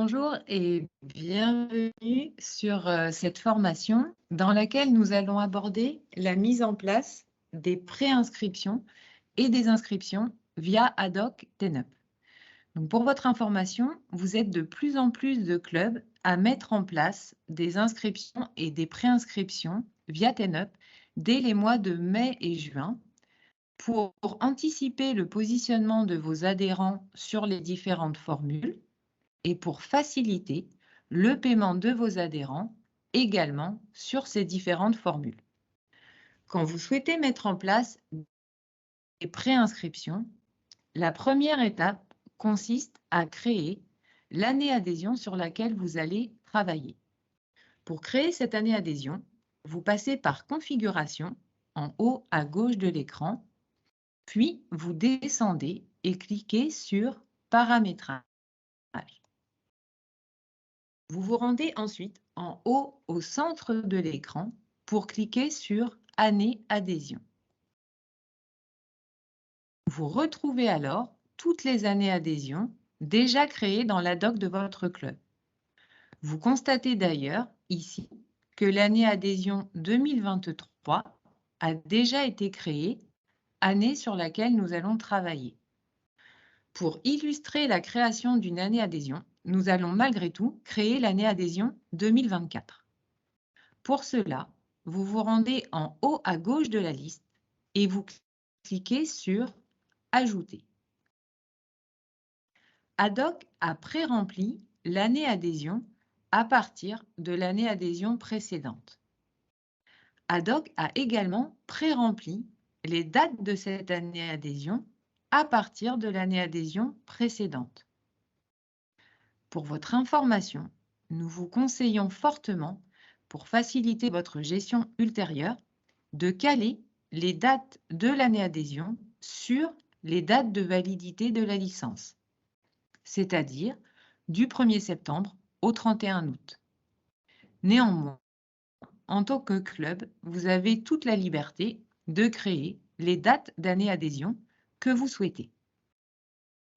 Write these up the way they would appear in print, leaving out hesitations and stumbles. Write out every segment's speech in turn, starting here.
Bonjour et bienvenue sur cette formation dans laquelle nous allons aborder la mise en place des préinscriptions et des inscriptions via Ad-hoc TENUP. Donc pour votre information, vous êtes de plus en plus de clubs à mettre en place des inscriptions et des préinscriptions via TENUP dès les mois de mai et juin pour anticiper le positionnement de vos adhérents sur les différentes formules et pour faciliter le paiement de vos adhérents également sur ces différentes formules. Quand vous souhaitez mettre en place des préinscriptions, la première étape consiste à créer l'année adhésion sur laquelle vous allez travailler. Pour créer cette année adhésion, vous passez par Configuration en haut à gauche de l'écran, puis vous descendez et cliquez sur Paramétrage. Vous vous rendez ensuite en haut au centre de l'écran pour cliquer sur Année adhésion. Vous retrouvez alors toutes les années adhésion déjà créées dans l'ADOC de votre club. Vous constatez d'ailleurs ici que l'année adhésion 2023 a déjà été créée, année sur laquelle nous allons travailler. Pour illustrer la création d'une année adhésion, nous allons malgré tout créer l'année adhésion 2024. Pour cela, vous vous rendez en haut à gauche de la liste et vous cliquez sur Ajouter. Ad-hoc a pré-rempli l'année adhésion à partir de l'année adhésion précédente. Ad-hoc a également pré-rempli les dates de cette année adhésion à partir de l'année adhésion précédente. Pour votre information, nous vous conseillons fortement, pour faciliter votre gestion ultérieure, de caler les dates de l'année adhésion sur les dates de validité de la licence, c'est-à-dire du 1er septembre au 31 août. Néanmoins, en tant que club, vous avez toute la liberté de créer les dates d'année adhésion que vous souhaitez.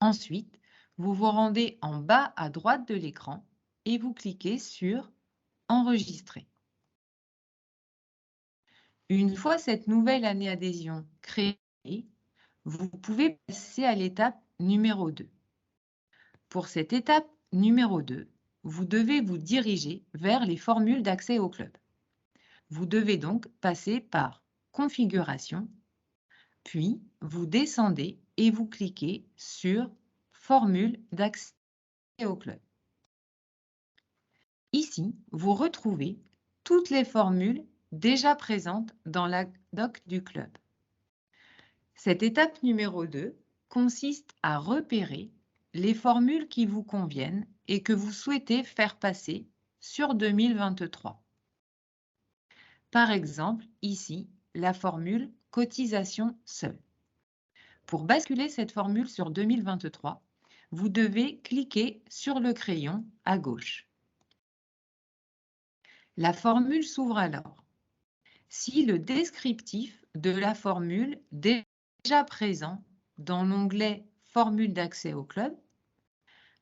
Ensuite, vous vous rendez en bas à droite de l'écran et vous cliquez sur Enregistrer. Une fois cette nouvelle année adhésion créée, vous pouvez passer à l'étape numéro 2. Pour cette étape numéro 2, vous devez vous diriger vers les formules d'accès au club. Vous devez donc passer par Configuration, puis vous descendez et vous cliquez sur Formule d'accès au club. Ici, vous retrouvez toutes les formules déjà présentes dans la doc du club. Cette étape numéro 2 consiste à repérer les formules qui vous conviennent et que vous souhaitez faire passer sur 2023. Par exemple, ici, la formule cotisation seule. Pour basculer cette formule sur 2023, vous devez cliquer sur le crayon à gauche. La formule s'ouvre alors. Si le descriptif de la formule déjà présent dans l'onglet Formule d'accès au club,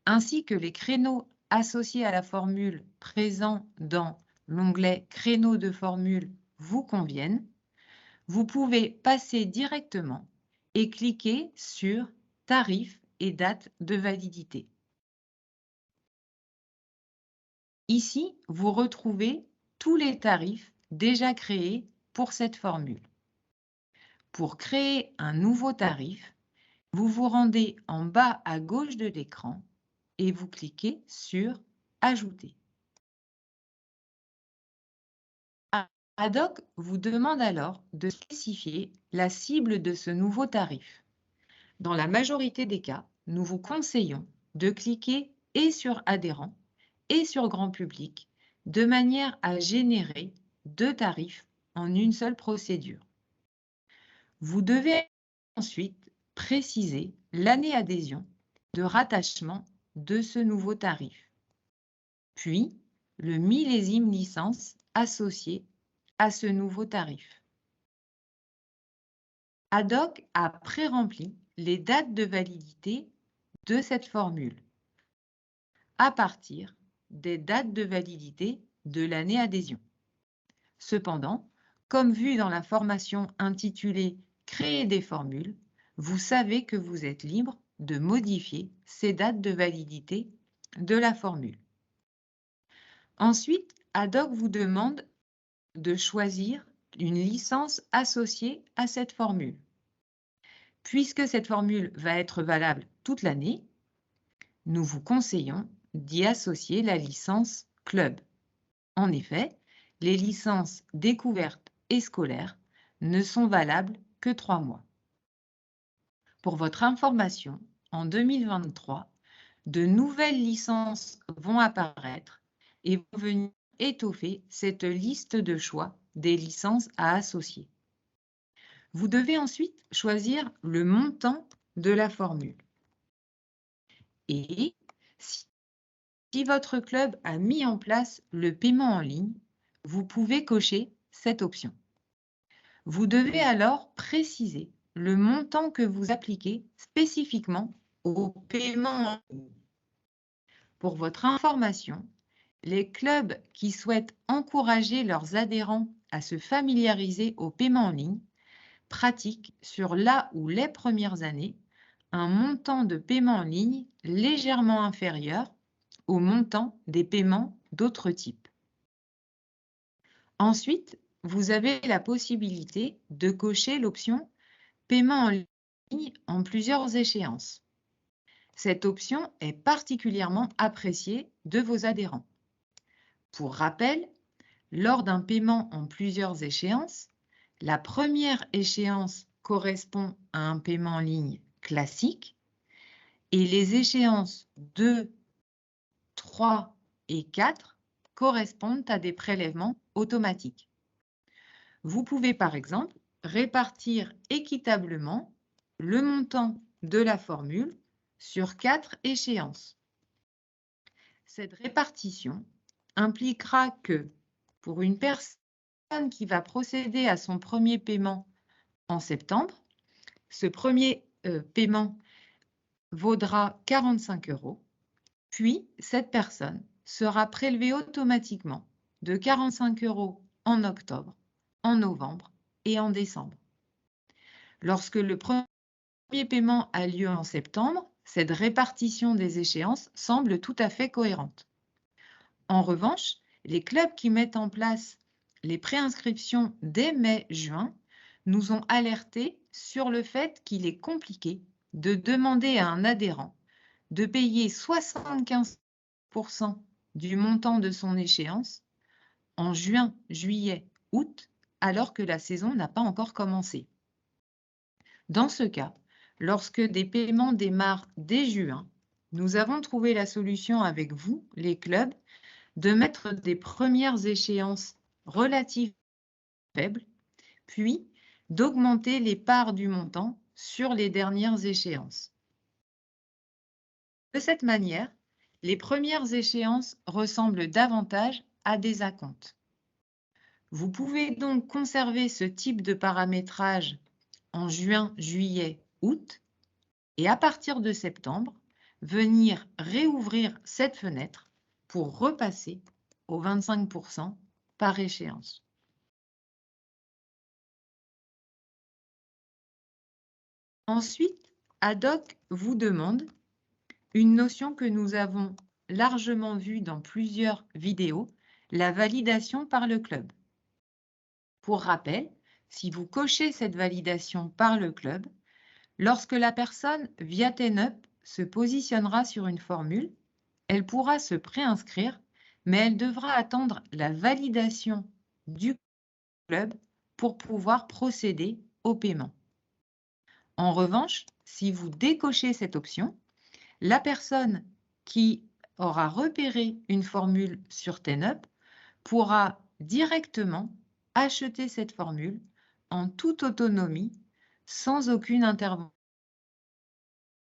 ainsi que les créneaux associés à la formule présents dans l'onglet Créneaux de formule vous conviennent, vous pouvez passer directement et cliquer sur Tarifs et date de validité. Ici, vous retrouvez tous les tarifs déjà créés pour cette formule. Pour créer un nouveau tarif, vous vous rendez en bas à gauche de l'écran et vous cliquez sur Ajouter. Ad-hoc vous demande alors de spécifier la cible de ce nouveau tarif. Dans la majorité des cas, nous vous conseillons de cliquer et sur Adhérents et sur Grand public de manière à générer deux tarifs en une seule procédure. Vous devez ensuite préciser l'année adhésion de rattachement de ce nouveau tarif, puis le millésime licence associé à ce nouveau tarif. Ad-hoc a pré-rempli les dates de validité de cette formule. à partir des dates de validité de l'année adhésion. Cependant, comme vu dans la formation intitulée « Créer des formules », vous savez que vous êtes libre de modifier ces dates de validité de la formule. Ensuite, Haddock vous demande de choisir une licence associée à cette formule. Puisque cette formule va être valable toute l'année, nous vous conseillons d'y associer la licence Club. En effet, les licences découvertes et scolaires ne sont valables que 3 mois. Pour votre information, en 2023, de nouvelles licences vont apparaître et vont venir étoffer cette liste de choix des licences à associer. Vous devez ensuite choisir le montant de la formule. Et si votre club a mis en place le paiement en ligne, vous pouvez cocher cette option. Vous devez alors préciser le montant que vous appliquez spécifiquement au paiement en ligne. Pour votre information, les clubs qui souhaitent encourager leurs adhérents à se familiariser au paiement en ligne pratiquent sur la ou les premières années un montant de paiement en ligne légèrement inférieur au montant des paiements d'autres types. Ensuite, vous avez la possibilité de cocher l'option « Paiement en ligne en plusieurs échéances ». Cette option est particulièrement appréciée de vos adhérents. Pour rappel, lors d'un paiement en plusieurs échéances, la première échéance correspond à un paiement en ligne classique et les échéances 2, 3 et 4 correspondent à des prélèvements automatiques. Vous pouvez par exemple répartir équitablement le montant de la formule sur 4 échéances. Cette répartition impliquera que pour une personne qui va procéder à son premier paiement en septembre, ce premier paiement vaudra 45 €, puis cette personne sera prélevée automatiquement de 45 € en octobre, en novembre et en décembre. Lorsque le premier paiement a lieu en septembre, cette répartition des échéances semble tout à fait cohérente. En revanche, les clubs qui mettent en place les préinscriptions dès mai-juin nous ont alertés sur le fait qu'il est compliqué de demander à un adhérent de payer 75% du montant de son échéance en juin, juillet, août, alors que la saison n'a pas encore commencé. Dans ce cas, lorsque des paiements démarrent dès juin, nous avons trouvé la solution avec vous, les clubs, de mettre des premières échéances relatives faibles, puis d'augmenter les parts du montant sur les dernières échéances. De cette manière, les premières échéances ressemblent davantage à des acomptes. Vous pouvez donc conserver ce type de paramétrage en juin, juillet, août, et à partir de septembre, venir réouvrir cette fenêtre pour repasser aux 25% par échéance. Ensuite, Haddock vous demande une notion que nous avons largement vue dans plusieurs vidéos, la validation par le club. Pour rappel, si vous cochez cette validation par le club, lorsque la personne via TenUp se positionnera sur une formule, elle pourra se préinscrire, mais elle devra attendre la validation du club pour pouvoir procéder au paiement. En revanche, si vous décochez cette option, la personne qui aura repéré une formule sur TenUp pourra directement acheter cette formule en toute autonomie, sans aucune intervention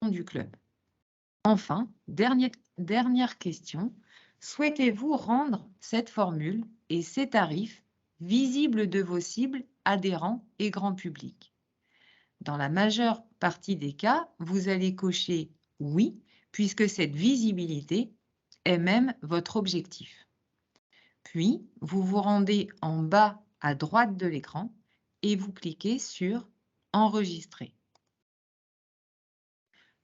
du club. Enfin, dernière question, souhaitez-vous rendre cette formule et ces tarifs visibles de vos cibles, adhérents et grand public? Dans la majeure partie des cas, vous allez cocher « Oui » puisque cette visibilité est même votre objectif. Puis, vous vous rendez en bas à droite de l'écran et vous cliquez sur « Enregistrer ».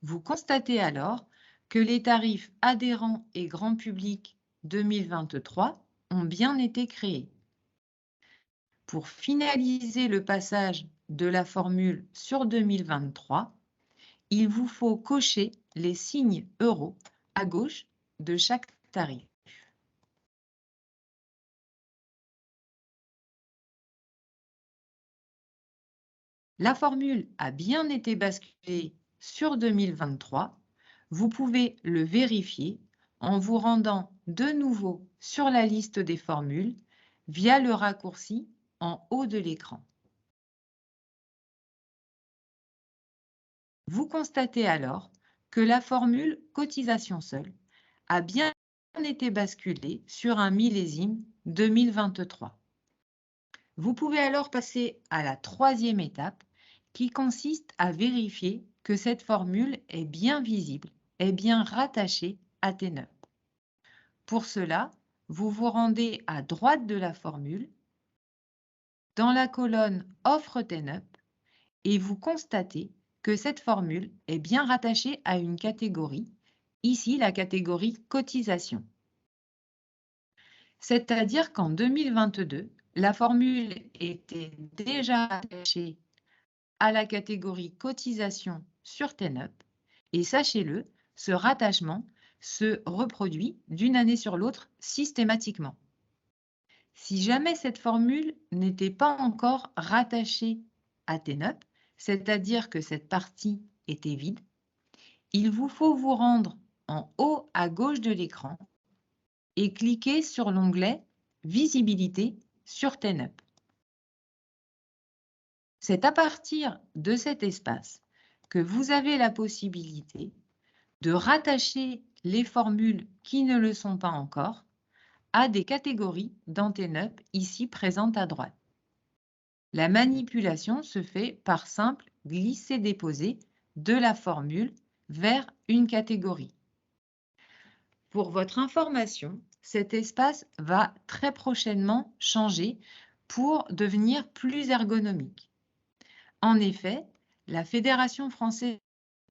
Vous constatez alors que les tarifs adhérents et grand public 2023 ont bien été créés. Pour finaliser le passage de la formule sur 2023, il vous faut cocher les signes euros à gauche de chaque tarif. La formule a bien été basculée sur 2023. Vous pouvez le vérifier en vous rendant de nouveau sur la liste des formules via le raccourci en haut de l'écran. Vous constatez alors que la formule cotisation seule a bien été basculée sur un millésime 2023. Vous pouvez alors passer à la troisième étape qui consiste à vérifier que cette formule est bien visible, est bien rattachée à TNUP. Pour cela, vous vous rendez à droite de la formule, dans la colonne Offre TNUP, et vous constatez que cette formule est bien rattachée à une catégorie, ici la catégorie cotisation. C'est-à-dire qu'en 2022, la formule était déjà attachée à la catégorie cotisation sur TNUP, et sachez-le, ce rattachement se reproduit d'une année sur l'autre systématiquement. Si jamais cette formule n'était pas encore rattachée à TNUP, c'est-à-dire que cette partie était vide, il vous faut vous rendre en haut à gauche de l'écran et cliquer sur l'onglet Visibilité sur TNUP. C'est à partir de cet espace que vous avez la possibilité de rattacher les formules qui ne le sont pas encore à des catégories dans TNUP ici présentes à droite. La manipulation se fait par simple glisser-déposer de la formule vers une catégorie. Pour votre information, cet espace va très prochainement changer pour devenir plus ergonomique. En effet, la Fédération française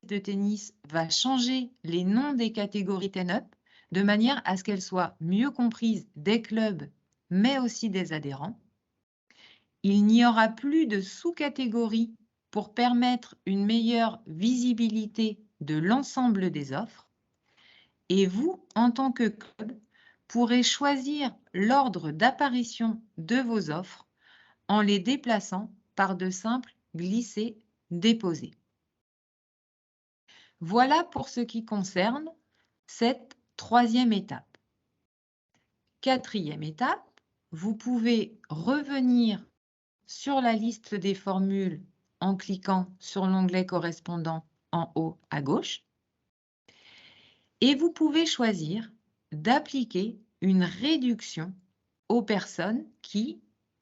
de tennis va changer les noms des catégories TNUP de manière à ce qu'elles soient mieux comprises des clubs, mais aussi des adhérents. Il n'y aura plus de sous-catégories pour permettre une meilleure visibilité de l'ensemble des offres. Et vous, en tant que club, pourrez choisir l'ordre d'apparition de vos offres en les déplaçant par de simples glisser-déposer. Voilà pour ce qui concerne cette troisième étape. Quatrième étape, vous pouvez revenir sur la liste des formules en cliquant sur l'onglet correspondant en haut à gauche. Et vous pouvez choisir d'appliquer une réduction aux personnes qui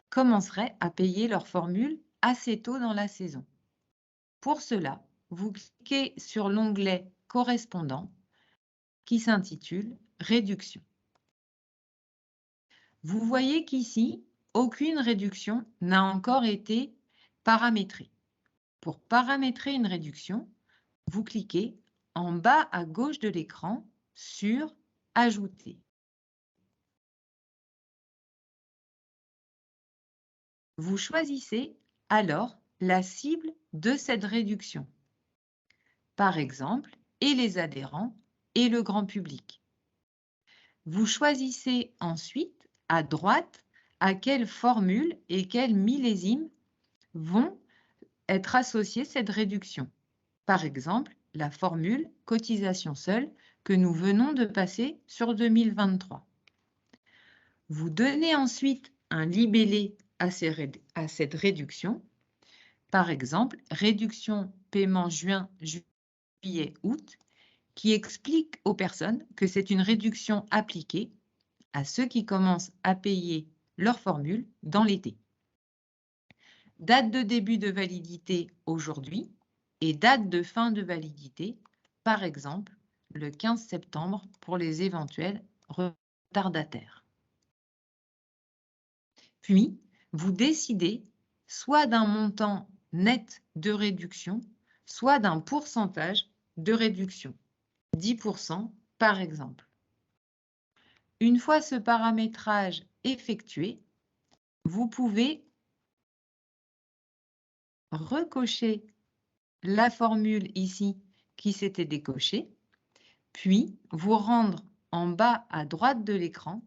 commenceraient à payer leur formule assez tôt dans la saison. Pour cela, vous cliquez sur l'onglet correspondant qui s'intitule « Réduction ». Vous voyez qu'ici, aucune réduction n'a encore été paramétrée. Pour paramétrer une réduction, vous cliquez en bas à gauche de l'écran sur « Ajouter ». Vous choisissez alors la cible de cette réduction. Par exemple, et les adhérents et le grand public. Vous choisissez ensuite à droite à quelle formule et quel millésime vont être associées cette réduction. Par exemple, la formule cotisation seule que nous venons de passer sur 2023. Vous donnez ensuite un libellé à cette réduction. Par exemple, réduction paiement juin, juillet, août, qui explique aux personnes que c'est une réduction appliquée à ceux qui commencent à payer leur formule dans l'été. Date de début de validité aujourd'hui et date de fin de validité, par exemple, le 15 septembre pour les éventuels retardataires. Puis, vous décidez soit d'un montant net de réduction, soit d'un pourcentage de réduction, 10% par exemple. Une fois ce paramétrage effectué, vous pouvez recocher la formule ici qui s'était décochée, puis vous rendre en bas à droite de l'écran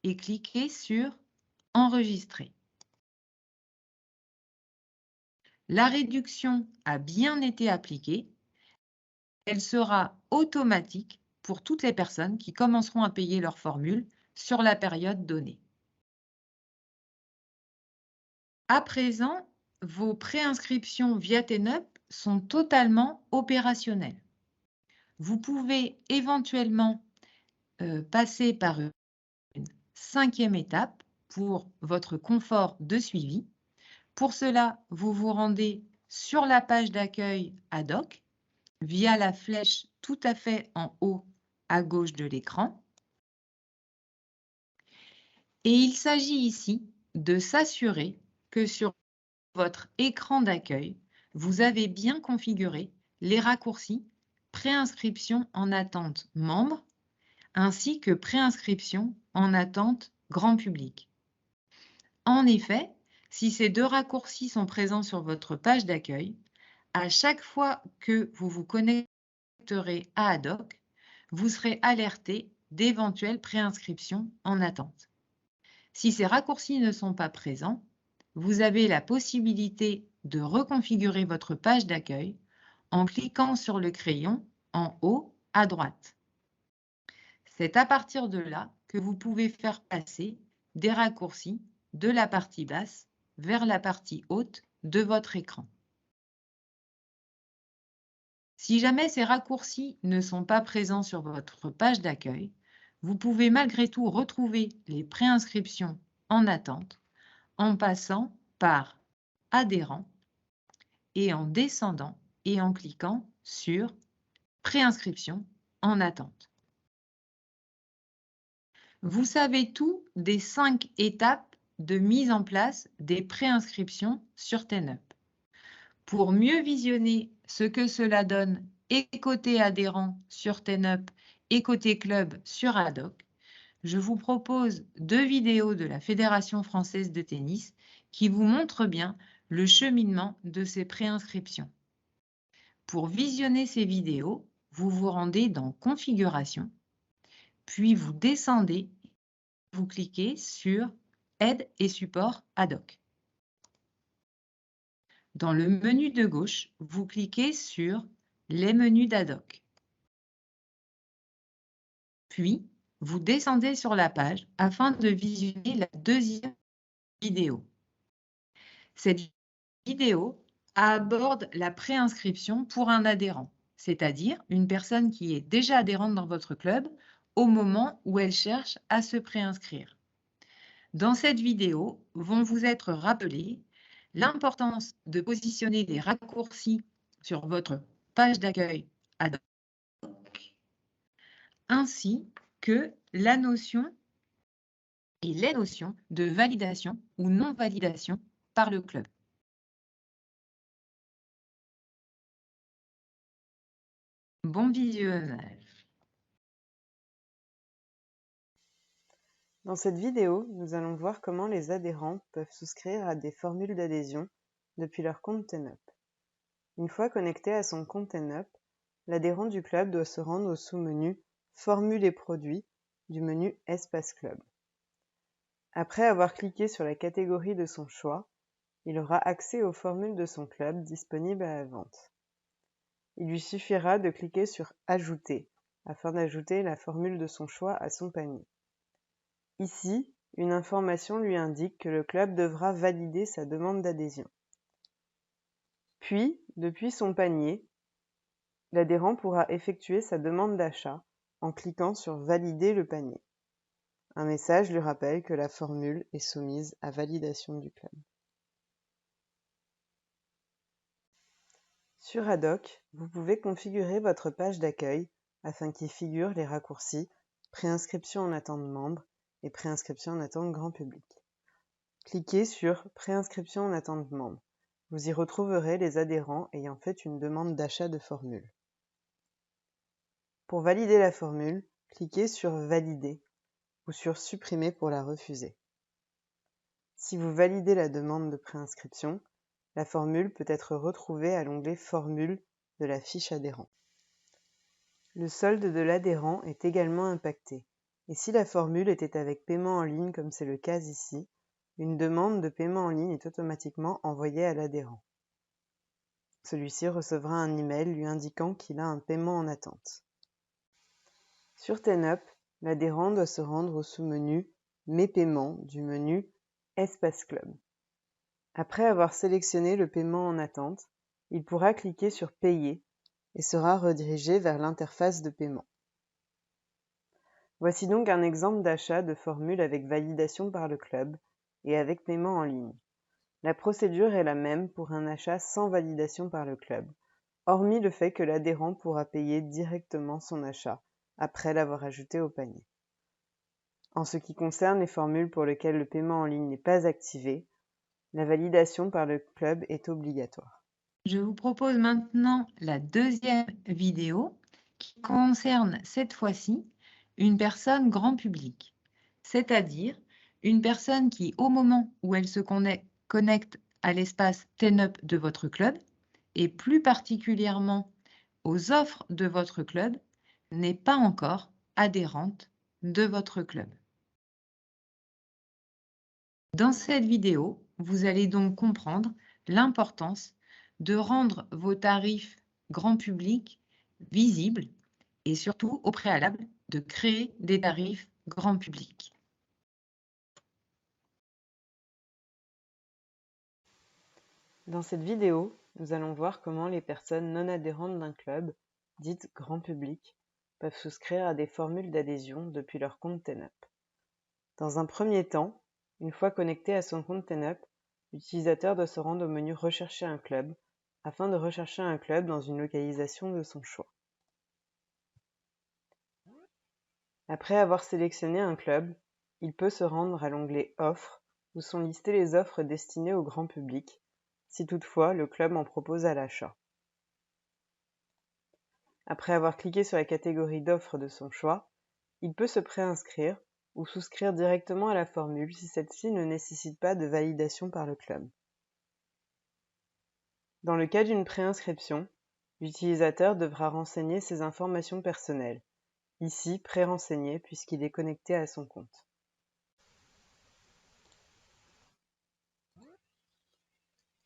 et cliquer sur « Enregistrer ». La réduction a bien été appliquée. Elle sera automatique pour toutes les personnes qui commenceront à payer leur formule sur la période donnée. À présent, vos préinscriptions via TNUP sont totalement opérationnelles. Vous pouvez éventuellement passer par une 5e étape pour votre confort de suivi. Pour cela, vous vous rendez sur la page d'accueil ad hoc via la flèche tout à fait en haut à gauche de l'écran. Et il s'agit ici de s'assurer que sur votre écran d'accueil, vous avez bien configuré les raccourcis préinscription en attente membre ainsi que préinscription en attente grand public. En effet, si ces deux raccourcis sont présents sur votre page d'accueil, à chaque fois que vous vous connecterez à ad hoc, vous serez alerté d'éventuelles préinscriptions en attente. Si ces raccourcis ne sont pas présents, vous avez la possibilité de reconfigurer votre page d'accueil en cliquant sur le crayon en haut à droite. C'est à partir de là que vous pouvez faire passer des raccourcis de la partie basse vers la partie haute de votre écran. Si jamais ces raccourcis ne sont pas présents sur votre page d'accueil, vous pouvez malgré tout retrouver les préinscriptions en attente en passant par Adhérents et en descendant et en cliquant sur Préinscription en attente. Vous savez tout des 5 étapes de mise en place des préinscriptions sur TNUP. Pour mieux visionner ce que cela donne et côté adhérent sur TNUP et côté club sur ad hoc, je vous propose 2 vidéos de la Fédération française de tennis qui vous montrent bien le cheminement de ces préinscriptions. Pour visionner ces vidéos, vous vous rendez dans Configuration, puis vous descendez, vous cliquez sur Aide et support ad hoc. Dans le menu de gauche, vous cliquez sur les menus d'ad hoc. Puis, vous descendez sur la page afin de visionner la 2e vidéo. Cette vidéo aborde la préinscription pour un adhérent, c'est-à-dire une personne qui est déjà adhérente dans votre club au moment où elle cherche à se préinscrire. Dans cette vidéo, vont vous être rappelés l'importance de positionner les raccourcis sur votre page d'accueil ad hoc, ainsi que la notion et les notions de validation ou non-validation par le club. Bon visionnage. Dans cette vidéo, nous allons voir comment les adhérents peuvent souscrire à des formules d'adhésion depuis leur compte TNUP. Une fois connecté à son compte TNUP, l'adhérent du club doit se rendre au sous-menu « Formules et produits » du menu « Espace club ». Après avoir cliqué sur la catégorie de son choix, il aura accès aux formules de son club disponibles à la vente. Il lui suffira de cliquer sur « Ajouter » afin d'ajouter la formule de son choix à son panier. Ici, une information lui indique que le club devra valider sa demande d'adhésion. Puis, depuis son panier, l'adhérent pourra effectuer sa demande d'achat en cliquant sur « Valider le panier ». Un message lui rappelle que la formule est soumise à validation du club. Sur ad hoc, vous pouvez configurer votre page d'accueil afin qu'y figurent les raccourcis préinscription en attente membre et préinscription en attente grand public. Cliquez sur préinscription en attente membre. Vous y retrouverez les adhérents ayant fait une demande d'achat de formule. Pour valider la formule, cliquez sur Valider ou sur Supprimer pour la refuser. Si vous validez la demande de préinscription, la formule peut être retrouvée à l'onglet Formule de la fiche adhérent. Le solde de l'adhérent est également impacté, et si la formule était avec paiement en ligne comme c'est le cas ici, une demande de paiement en ligne est automatiquement envoyée à l'adhérent. Celui-ci recevra un email lui indiquant qu'il a un paiement en attente. Sur TenUp, l'adhérent doit se rendre au sous-menu Mes paiements du menu Espace Club. Après avoir sélectionné le paiement en attente, il pourra cliquer sur Payer et sera redirigé vers l'interface de paiement. Voici donc un exemple d'achat de formule avec validation par le club et avec paiement en ligne. La procédure est la même pour un achat sans validation par le club, hormis le fait que l'adhérent pourra payer directement son achat après l'avoir ajouté au panier. En ce qui concerne les formules pour lesquelles le paiement en ligne n'est pas activé, la validation par le club est obligatoire. Je vous propose maintenant la deuxième vidéo qui concerne cette fois-ci une personne grand public, c'est-à-dire une personne qui, au moment où elle se connecte à l'espace TenUp de votre club, et plus particulièrement aux offres de votre club, n'est pas encore adhérente de votre club. Dans cette vidéo, vous allez donc comprendre l'importance de rendre vos tarifs grand public visibles et surtout au préalable de créer des tarifs grand public. Dans cette vidéo, nous allons voir comment les personnes non adhérentes d'un club, dites grand public, peuvent souscrire à des formules d'adhésion depuis leur compte TenUp. Dans un premier temps, une fois connecté à son compte TenUp, l'utilisateur doit se rendre au menu Rechercher un club afin de rechercher un club dans une localisation de son choix. Après avoir sélectionné un club, il peut se rendre à l'onglet Offres où sont listées les offres destinées au grand public, si toutefois le club en propose à l'achat. Après avoir cliqué sur la catégorie d'offres de son choix, il peut se préinscrire ou souscrire directement à la formule si celle-ci ne nécessite pas de validation par le club. Dans le cas d'une préinscription, l'utilisateur devra renseigner ses informations personnelles, ici pré-renseignées puisqu'il est connecté à son compte.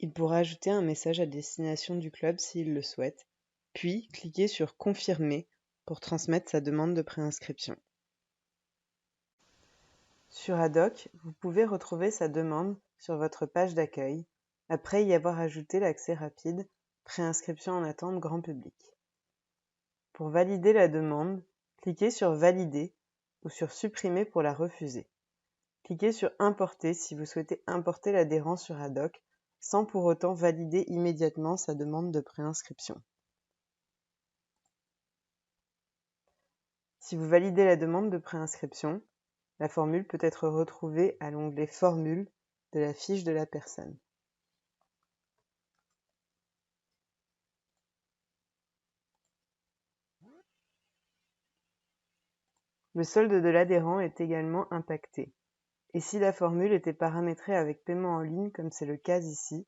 Il pourra ajouter un message à destination du club s'il le souhaite, puis cliquer sur Confirmer pour transmettre sa demande de préinscription. Sur Haddock, vous pouvez retrouver sa demande sur votre page d'accueil, après y avoir ajouté l'accès rapide Préinscription en attente grand public. Pour valider la demande, cliquez sur Valider ou sur Supprimer pour la refuser. Cliquez sur Importer si vous souhaitez importer l'adhérent sur Haddock sans pour autant valider immédiatement sa demande de préinscription. Si vous validez la demande de préinscription, la formule peut être retrouvée à l'onglet Formule de la fiche de la personne. Le solde de l'adhérent est également impacté. Et si la formule était paramétrée avec paiement en ligne comme c'est le cas ici,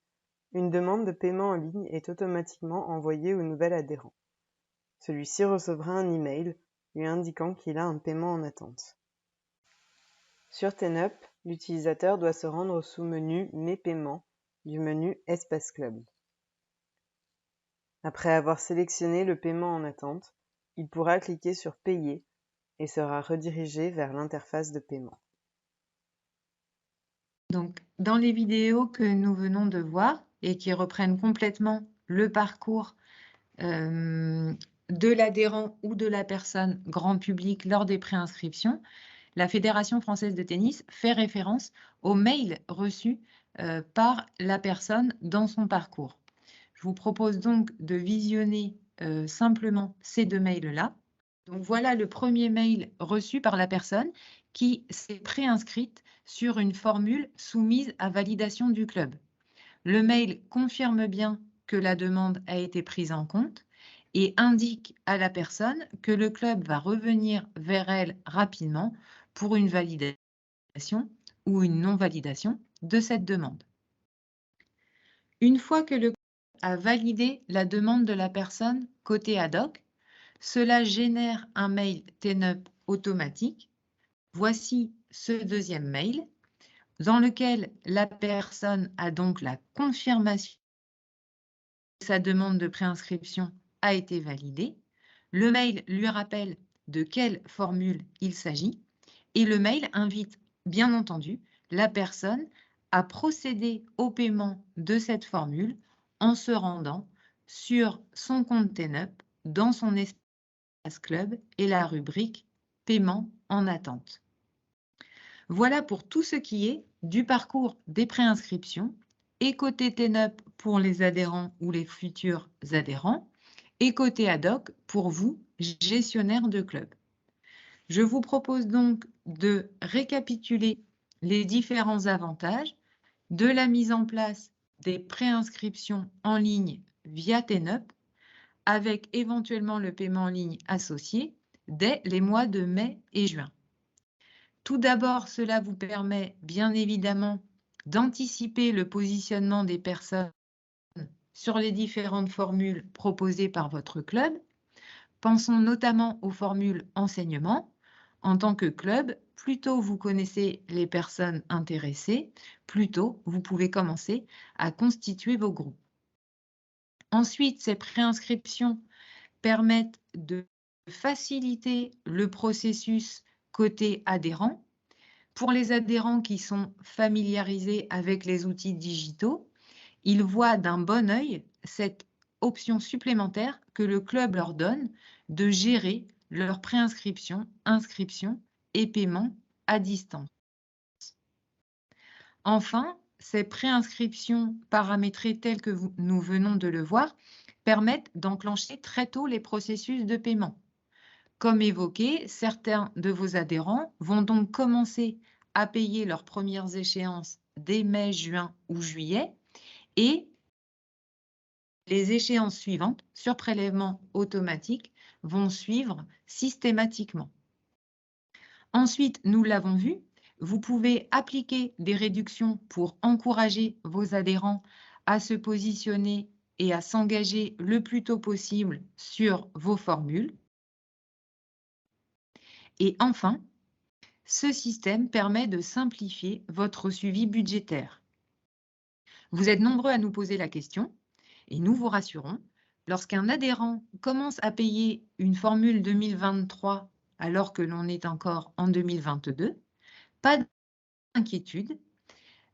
une demande de paiement en ligne est automatiquement envoyée au nouvel adhérent. Celui-ci recevra un email lui indiquant qu'il a un paiement en attente. Sur TenUp, l'utilisateur doit se rendre au sous-menu Mes paiements du menu Espace Club. Après avoir sélectionné le paiement en attente, il pourra cliquer sur Payer et sera redirigé vers l'interface de paiement. Donc, dans les vidéos que nous venons de voir et qui reprennent complètement le parcours de l'adhérent ou de la personne grand public lors des préinscriptions, la Fédération française de tennis fait référence aux mails reçus par la personne dans son parcours. Je vous propose donc de visionner simplement ces deux mails-là. Donc voilà le premier mail reçu par la personne qui s'est préinscrite sur une formule soumise à validation du club. Le mail confirme bien que la demande a été prise en compte et indique à la personne que le club va revenir vers elle rapidement pour une validation ou une non-validation de cette demande. Une fois que le club a validé la demande de la personne côté ad hoc, cela génère un mail TNUP automatique. Voici ce deuxième mail dans lequel la personne a donc la confirmation que sa demande de préinscription a été validée. Le mail lui rappelle de quelle formule il s'agit et le mail invite bien entendu la personne à procéder au paiement de cette formule en se rendant sur son compte TNUP dans son espace club et la rubrique paiement en attente. Voilà pour tout ce qui est du parcours des préinscriptions et côté TNUP pour les adhérents ou les futurs adhérents et côté ad hoc pour vous, gestionnaire de club. Je vous propose donc de récapituler les différents avantages de la mise en place des préinscriptions en ligne via TNUP avec éventuellement le paiement en ligne associé dès les mois de mai et juin. Tout d'abord, cela vous permet bien évidemment d'anticiper le positionnement des personnes sur les différentes formules proposées par votre club. Pensons notamment aux formules enseignement. En tant que club, plus tôt vous connaissez les personnes intéressées, plus tôt vous pouvez commencer à constituer vos groupes. Ensuite, ces préinscriptions permettent de faciliter le processus côté adhérent. Pour les adhérents qui sont familiarisés avec les outils digitaux, ils voient d'un bon œil cette option supplémentaire que le club leur donne de gérer leur préinscription, inscription et paiement à distance. Enfin, ces préinscriptions paramétrées telles que nous venons de le voir permettent d'enclencher très tôt les processus de paiement. Comme évoqué, certains de vos adhérents vont donc commencer à payer leurs premières échéances dès mai, juin ou juillet et les échéances suivantes sur prélèvement automatique vont suivre systématiquement. Ensuite, nous l'avons vu, vous pouvez appliquer des réductions pour encourager vos adhérents à se positionner et à s'engager le plus tôt possible sur vos formules. Et enfin, ce système permet de simplifier votre suivi budgétaire. Vous êtes nombreux à nous poser la question et nous vous rassurons, lorsqu'un adhérent commence à payer une formule 2023 alors que l'on est encore en 2022, pas d'inquiétude,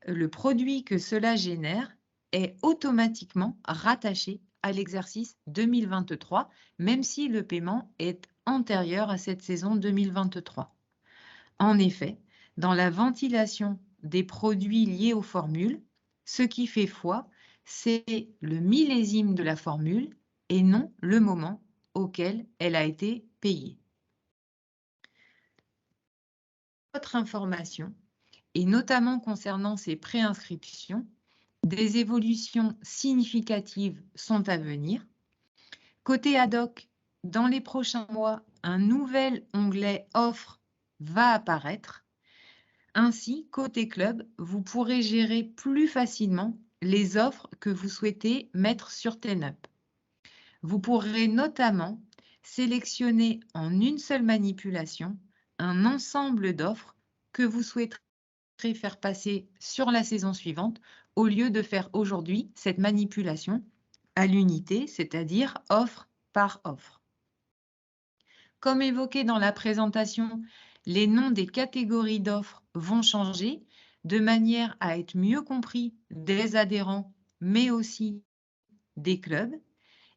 le produit que cela génère est automatiquement rattaché à l'exercice 2023, même si le paiement est antérieur à cette saison 2023. En effet, dans la ventilation des produits liés aux formules, ce qui fait foi, c'est le millésime de la formule et non le moment auquel elle a été payée. Autre information, et notamment concernant ces préinscriptions, des évolutions significatives sont à venir. Côté ad hoc, dans les prochains mois, un nouvel onglet offre va apparaître. Ainsi, côté club, vous pourrez gérer plus facilement les offres que vous souhaitez mettre sur TNUP. Vous pourrez notamment sélectionner en une seule manipulation un ensemble d'offres que vous souhaiterez faire passer sur la saison suivante au lieu de faire aujourd'hui cette manipulation à l'unité, c'est-à-dire offre par offre. Comme évoqué dans la présentation, les noms des catégories d'offres vont changer de manière à être mieux compris des adhérents, mais aussi des clubs,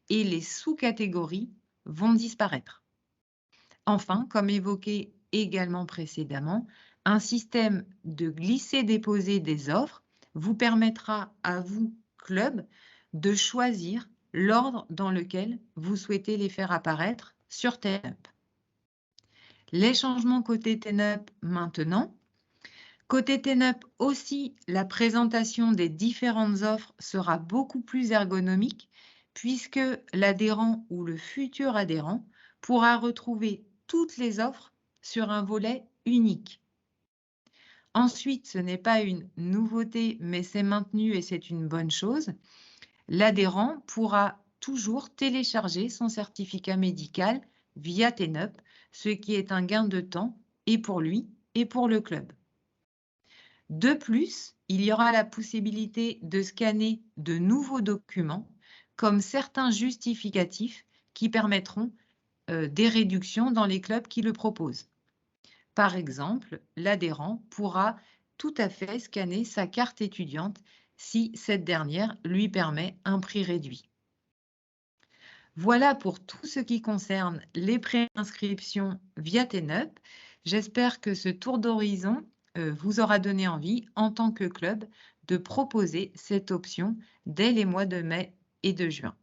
et les sous-catégories vont disparaître. Enfin, comme évoqué également précédemment, un système de glisser-déposer des offres vous permettra à vous, club, de choisir l'ordre dans lequel vous souhaitez les faire apparaître sur TNUP. Les changements côté TNUP maintenant. Côté TNUP aussi, la présentation des différentes offres sera beaucoup plus ergonomique puisque l'adhérent ou le futur adhérent pourra retrouver toutes les offres sur un volet unique. Ensuite, ce n'est pas une nouveauté, mais c'est maintenu et c'est une bonne chose. L'adhérent pourra toujours télécharger son certificat médical via TNUP, ce qui est un gain de temps et pour lui et pour le club. De plus, il y aura la possibilité de scanner de nouveaux documents, comme certains justificatifs qui permettront des réductions dans les clubs qui le proposent. Par exemple, l'adhérent pourra tout à fait scanner sa carte étudiante si cette dernière lui permet un prix réduit. Voilà pour tout ce qui concerne les préinscriptions via TNUP. J'espère que ce tour d'horizon vous aura donné envie, en tant que club, de proposer cette option dès les mois de mai et de juin.